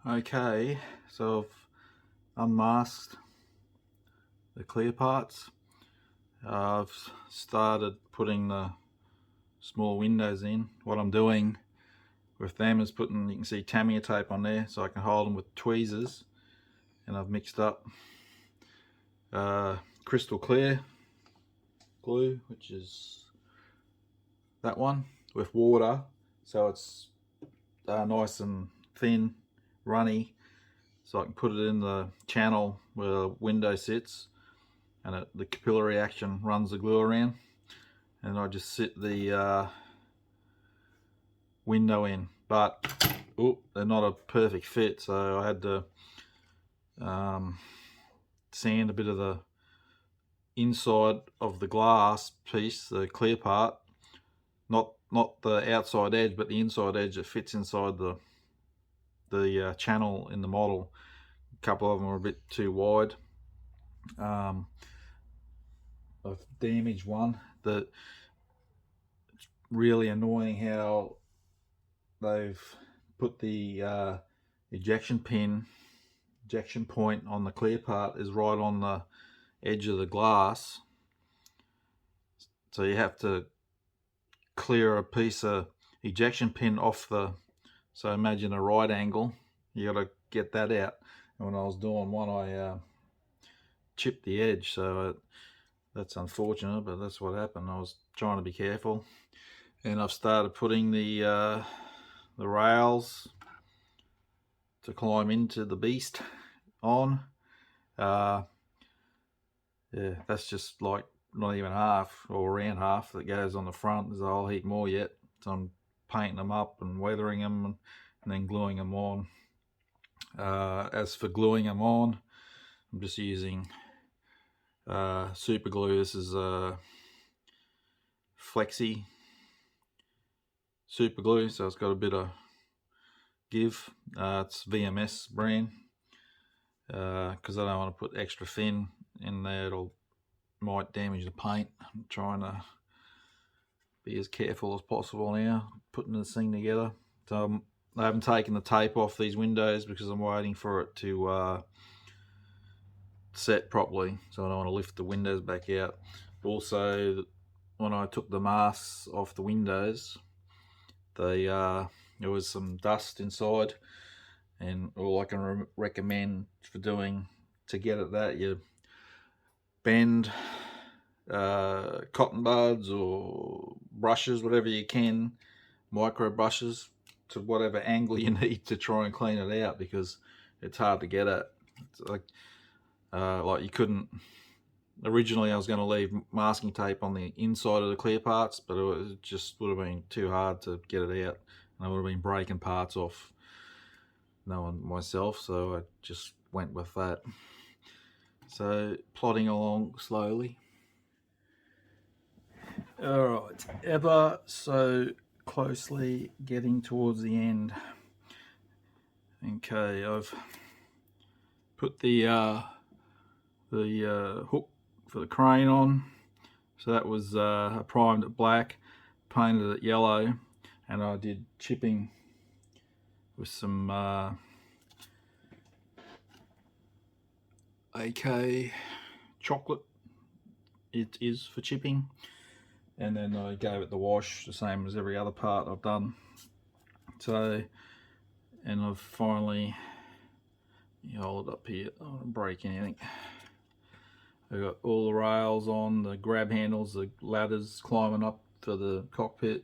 Okay, so I've unmasked the clear parts. I've started putting the small windows in. What I'm doing with them is putting, you can see Tamiya tape on there so I can hold them with tweezers, and I've mixed up crystal clear glue, which is that one, with water, so it's nice and thin, runny, so I can put it in the channel where the window sits, and the capillary action runs the glue around, and I just sit the window in. But they're not a perfect fit, so I had to sand a bit of the inside of the glass piece, the clear part, not the outside edge, but the inside edge that fits inside the channel in the model. A couple of them are a bit too wide. I've damaged one. It's really annoying how they've put the ejection point on the clear part is right on the edge of the glass, so you have to clear a piece of ejection pin off so imagine a right angle, you got to get that out, and when I was doing one I chipped the edge, so that's unfortunate, but that's what happened. I was trying to be careful, and I've started putting the rails to climb into the beast on. Yeah, that's just like not even half, or around half that goes on the front. There's a whole heap more yet, so I'm painting them up and weathering them and then gluing them on. As for gluing them on, I'm just using super glue. This is Flexi super glue, so it's got a bit of give. It's VMS brand, because I don't want to put extra thin in there, might damage the paint. I'm trying to be as careful as possible now putting this thing together. So I haven't taken the tape off these windows because I'm waiting for it to set properly, so I don't want to lift the windows back out. Also, when I took the masks off the windows, there was some dust inside, and all I can recommend for doing to get at that, you bend cotton buds or brushes, whatever you can, micro brushes, to whatever angle you need to try and clean it out, because it's hard to get at. It's like you couldn't. Originally I was going to leave masking tape on the inside of the clear parts, but it just would have been too hard to get it out, and I would have been breaking parts off knowing myself, so I just went with that. So plodding along slowly. Alright, ever so closely getting towards the end. Okay, I've put the hook for the crane on, so that was primed at black, painted it yellow, and I did chipping with some AK chocolate, it is for chipping, and then I gave it the wash the same as every other part I've done. So, and I've finally, you hold it up here, I don't want to break anything. I've got all the rails on, the grab handles, the ladders climbing up for the cockpit,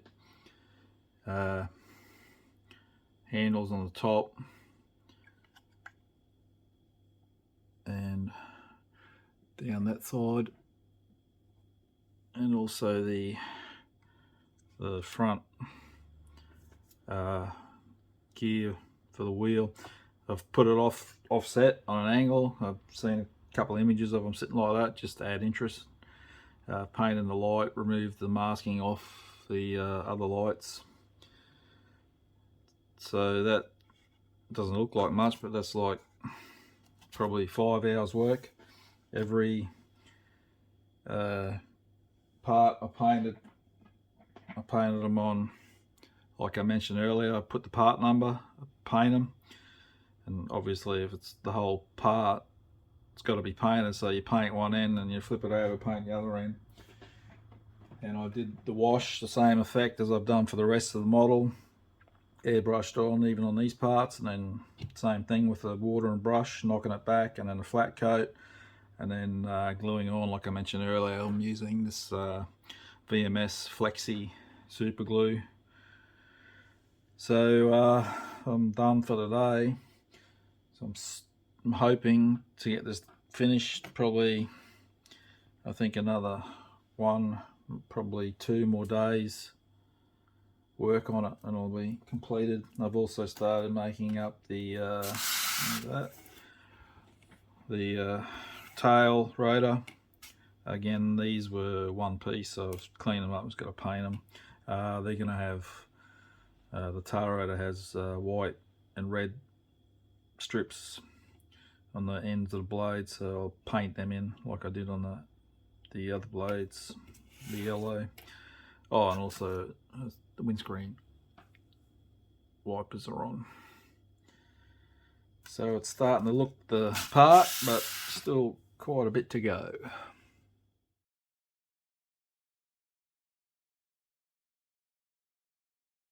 handles on the top, and down that side, and also the front gear for the wheel. I've put it offset on an angle. I've seen a couple of images of them sitting like that just to add interest. Painted the light, removed the masking off the other lights, so that doesn't look like much, but that's like probably 5 hours work. Every part I painted them on, like I mentioned earlier. I put the part number, I paint them, and obviously if it's the whole part, it's got to be painted, so you paint one end and you flip it over, paint the other end. And I did the wash, the same effect as I've done for the rest of the model, airbrushed on even on these parts, and then same thing with the water and brush, knocking it back, and then a flat coat, and then gluing on like I mentioned earlier. I'm using this VMS Flexi super glue. So I'm done for today. So I'm hoping to get this finished probably, I think another one, probably 2 more days work on it and it'll be completed. I've also started making up the tail rotor. Again, these were one piece, so I've cleaned them up. I was going to paint them. They're going to have the tail rotor has white and red strips on the ends of the blades, so I'll paint them in like I did on the other blades, the yellow. Oh, and also the windscreen wipers are on. So it's starting to look the part, but still quite a bit to go.